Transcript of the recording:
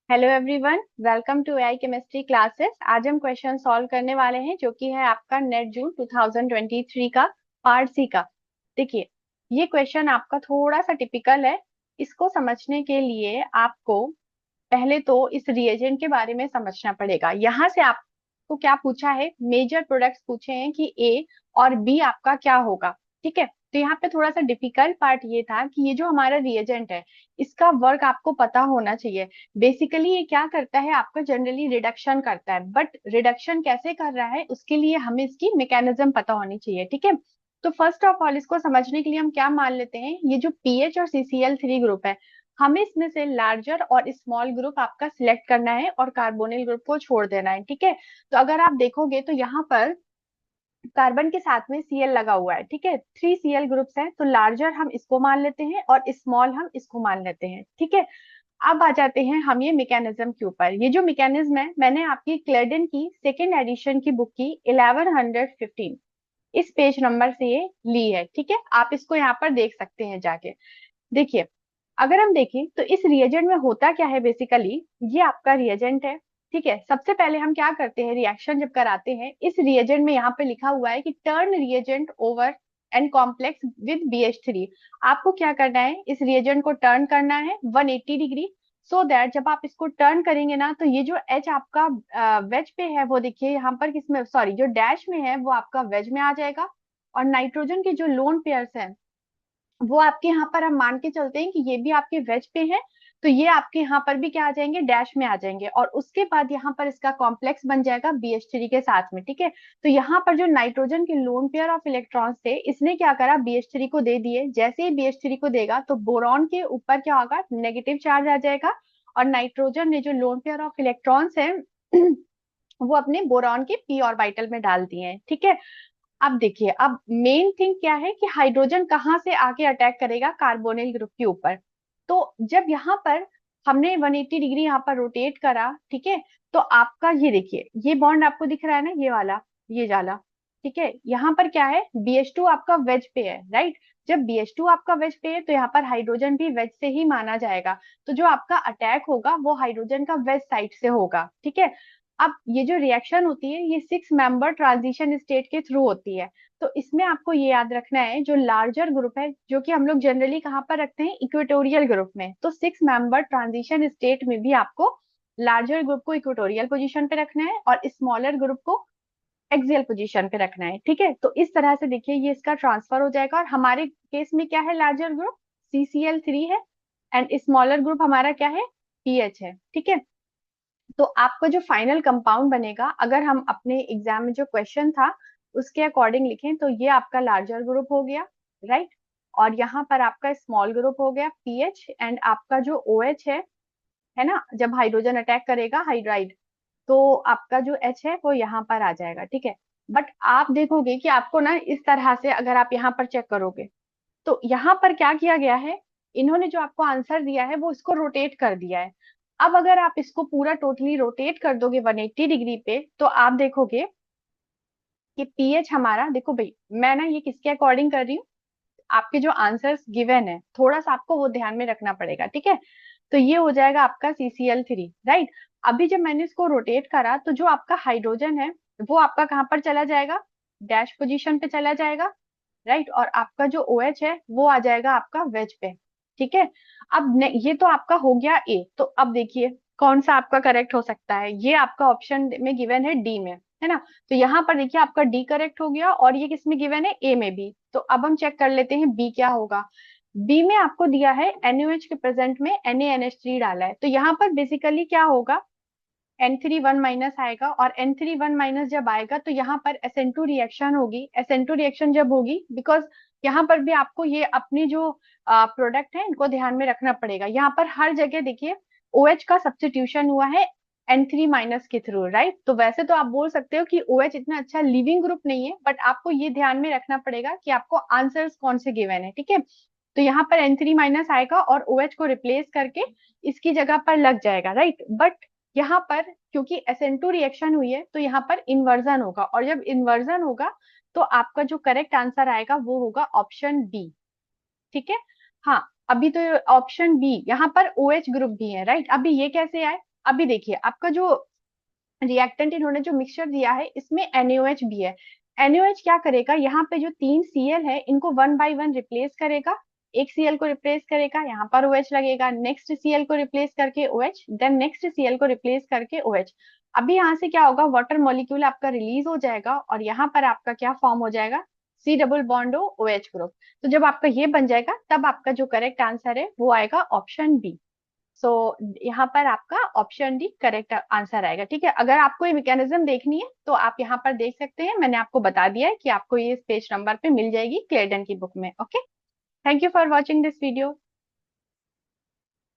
Hello everyone, welcome to AI chemistry classes. आज हम question solve करने वाले हैं जो कि है आपका नेट जून 2023 का पार्ट सी का। देखिए, ये क्वेश्चन आपका थोड़ा सा टिपिकल है। इसको समझने के लिए आपको पहले तो इस रिएजेंट के बारे में समझना पड़ेगा। यहाँ से आपको क्या पूछा है, मेजर प्रोडक्ट्स पूछे हैं कि ए और बी आपका क्या होगा। ठीक है, तो यहाँ पे थोड़ा सा डिफिकल्ट पार्ट ये था कि ये जो हमारा रिएजेंट है, इसका वर्क आपको पता होना चाहिए। बेसिकली ये क्या करता है, आपका जनरली रिडक्शन करता है, बट रिडक्शन कैसे कर रहा है उसके लिए हमें इसकी मैकेनिज्म पता होनी चाहिए। ठीक है, तो फर्स्ट ऑफ ऑल इसको समझने के लिए हम क्या मान लेते हैं, ये जो पीएच और CCl3 ग्रुप है, हमें इसमें से लार्जर और स्मॉल ग्रुप आपका सिलेक्ट करना है और कार्बोनिल ग्रुप को छोड़ देना है। ठीक है, तो अगर आप देखोगे तो यहाँ पर कार्बन के साथ में Cl लगा हुआ है। ठीक है, 3 Cl ग्रुप्स हैं, तो लार्जर हम इसको मान लेते हैं और स्मॉल हम इसको मान लेते हैं। ठीक है, अब आ जाते हैं हम ये मैकेनिज्म के ऊपर। ये जो मैकेनिज्म है, मैंने आपकी क्लेडन की सेकेंड एडिशन की बुक की 1115 इस पेज नंबर से ये ली है। ठीक है, आप इसको यहाँ पर देख सकते हैं जाके। देखिए, अगर हम देखें तो इस रिएजेंट में होता क्या है, बेसिकली ये आपका रिएजेंट है। ठीक है, सबसे पहले हम क्या करते हैं, रिएक्शन जब कराते हैं इस रिएजेंट में, यहाँ पे लिखा हुआ है कि turn reagent over and complex with BH3। आपको क्या करना है, इस रिएजेंट को टर्न करना है 180 डिग्री, सो दैट जब आप इसको टर्न करेंगे ना, तो ये जो H आपका वेज पे है, वो देखिए यहाँ पर किसमें, सॉरी, जो डैश में है वो आपका वेज में आ जाएगा। और नाइट्रोजन के जो लोन पेयर्स हैं वो आपके यहाँ पर हम मान के चलते हैं कि ये भी आपके वेज पे है, तो ये आपके यहाँ पर भी क्या आ जाएंगे, डैश में आ जाएंगे। और उसके बाद यहाँ पर इसका कॉम्प्लेक्स बन जाएगा BH3 के साथ में। ठीक है, तो यहाँ पर जो नाइट्रोजन के लोन पेयर ऑफ इलेक्ट्रॉन्स थे, इसने क्या करा, BH3 को दे दिए। जैसे ही BH3 को देगा तो बोरॉन के ऊपर क्या होगा, नेगेटिव चार्ज आ जाएगा, और नाइट्रोजन ने जो लोन पेयर ऑफ इलेक्ट्रॉन्स है वो अपने बोरॉन के पी ऑर्बिटल में डाल दिए हैं। ठीक है, अब देखिए, अब मेन थिंग क्या है कि हाइड्रोजन कहाँ से आके अटैक करेगा, कार्बोनिल ग्रुप के ऊपर। तो जब यहाँ पर हमने 180 डिग्री यहाँ पर रोटेट करा, ठीक है, तो आपका ये देखिए, ये बॉन्ड आपको दिख रहा है ना, ये वाला, ये जाला। ठीक है, यहाँ पर क्या है, BH2 आपका वेज पे है, राइट। जब BH2 आपका वेज पे है तो यहाँ पर हाइड्रोजन भी वेज से ही माना जाएगा। तो जो आपका अटैक होगा वो हाइड्रोजन का वेज साइड से होगा। ठीक है, अब ये जो रिएक्शन होती है ये 6 मेंबर ट्रांजिशन स्टेट के थ्रू होती है। तो इसमें आपको ये याद रखना है, जो लार्जर ग्रुप है, जो कि हम लोग जनरली कहाँ पर रखते हैं, इक्वेटोरियल ग्रुप में, तो 6 मेंबर ट्रांजिशन स्टेट में भी आपको लार्जर ग्रुप को इक्वेटोरियल पोजीशन पे रखना है और स्मॉलर ग्रुप को एक्सियल पोजीशन पे रखना है। ठीक है, तो इस तरह से देखिए ये इसका ट्रांसफर हो जाएगा। और हमारे केस में क्या है, लार्जर ग्रुप CCl3 है एंड स्मॉलर ग्रुप हमारा क्या है, PH है। ठीक है, तो आपका जो फाइनल कंपाउंड बनेगा, अगर हम अपने एग्जाम में जो क्वेश्चन था उसके अकॉर्डिंग लिखें, तो ये आपका लार्जर ग्रुप हो गया, राइट। और यहाँ पर आपका स्मॉल ग्रुप हो गया PH, एंड आपका जो OH है ना, जब हाइड्रोजन अटैक करेगा हाइड्राइड, तो आपका जो H है वो यहाँ पर आ जाएगा। ठीक है, बट आप देखोगे कि आपको ना इस तरह से, अगर आप यहाँ पर चेक करोगे तो यहाँ पर क्या किया गया है, इन्होंने जो आपको आंसर दिया है वो इसको रोटेट कर दिया है। अब अगर आप इसको पूरा टोटली रोटेट कर दोगे 180 डिग्री पे, तो आप देखोगे कि पीएच हमारा, देखो भाई मैं ना ये किसके अकॉर्डिंग कर रही हूँ, आपके जो आंसर्स गिवन है थोड़ा सा आपको वो ध्यान में रखना पड़ेगा। ठीक है, तो ये हो जाएगा आपका CCl3, राइट। अभी जब मैंने इसको रोटेट करा तो जो आपका हाइड्रोजन है वो आपका कहाँ पर चला जाएगा, डैश पोजीशन पे चला जाएगा, राइट। और आपका जो OH है वो आ जाएगा आपका वेज पे। ठीक है, अब ये तो आपका हो गया ए। तो अब देखिए कौन सा आपका करेक्ट हो सकता है, ये आपका ऑप्शन में गिवन है डी में, है ना। तो यहाँ पर देखिए आपका डी करेक्ट हो गया, और ये किस में गिवन है, ए में भी। तो अब हम चेक कर लेते हैं बी क्या होगा। बी में आपको दिया है NaOH के प्रेजेंट में NaNH3 डाला है, तो यहाँ पर बेसिकली क्या होगा, N3 1 माइनस आएगा, और N3 1 माइनस जब आएगा तो यहाँ पर SN2 रिएक्शन होगी। SN2 रिएक्शन जब होगी, बिकॉज यहाँ पर भी आपको ये अपनी जो प्रोडक्ट है इनको ध्यान में रखना पड़ेगा। यहाँ पर हर जगह देखिए OH का सब्स्टिट्यूशन हुआ है N3 माइनस के थ्रू, राइट। तो वैसे तो आप बोल सकते हो कि OH इतना अच्छा लिविंग ग्रुप नहीं है, बट आपको ये ध्यान में रखना पड़ेगा कि आपको आंसर्स कौन से गिवन है। ठीक है, तो यहाँ पर N3 माइनस आएगा और OH को रिप्लेस करके इसकी जगह पर लग जाएगा, राइट। बट यहाँ पर क्योंकि SN2 रिएक्शन हुई है तो यहाँ पर इन्वर्जन होगा, और जब इन्वर्जन होगा तो आपका जो करेक्ट आंसर आएगा वो होगा ऑप्शन बी। ठीक है, हाँ, अभी तो ऑप्शन बी, यहाँ पर OH ग्रुप भी है, राइट। अभी ये कैसे आए, अभी देखिए आपका जो रिएक्टेंट इन्होंने जो मिक्सचर दिया है इसमें NaOH भी है। NaOH क्या करेगा, यहाँ पे जो 3 Cl है इनको 1 by 1 रिप्लेस करेगा। एक Cl को रिप्लेस करेगा, यहाँ पर OH लगेगा, नेक्स्ट Cl को रिप्लेस करके OH, देन नेक्स्ट Cl को रिप्लेस करके OH। अभी यहाँ से क्या होगा, वाटर मॉलिक्यूल आपका रिलीज हो जाएगा और यहाँ पर आपका क्या फॉर्म हो जाएगा, C double bond OH group. तो जब आपका ये बन जाएगा तब आपका जो करेक्ट आंसर है वो आएगा ऑप्शन बी। सो यहाँ पर आपका ऑप्शन डी करेक्ट आंसर आएगा। ठीक है, अगर आपको ये मैकेनिज्म देखनी है तो आप यहाँ पर देख सकते हैं, मैंने आपको बता दिया है कि आपको ये पेज नंबर पे मिल जाएगी क्लेडन की बुक में। Okay, thank you for watching this video.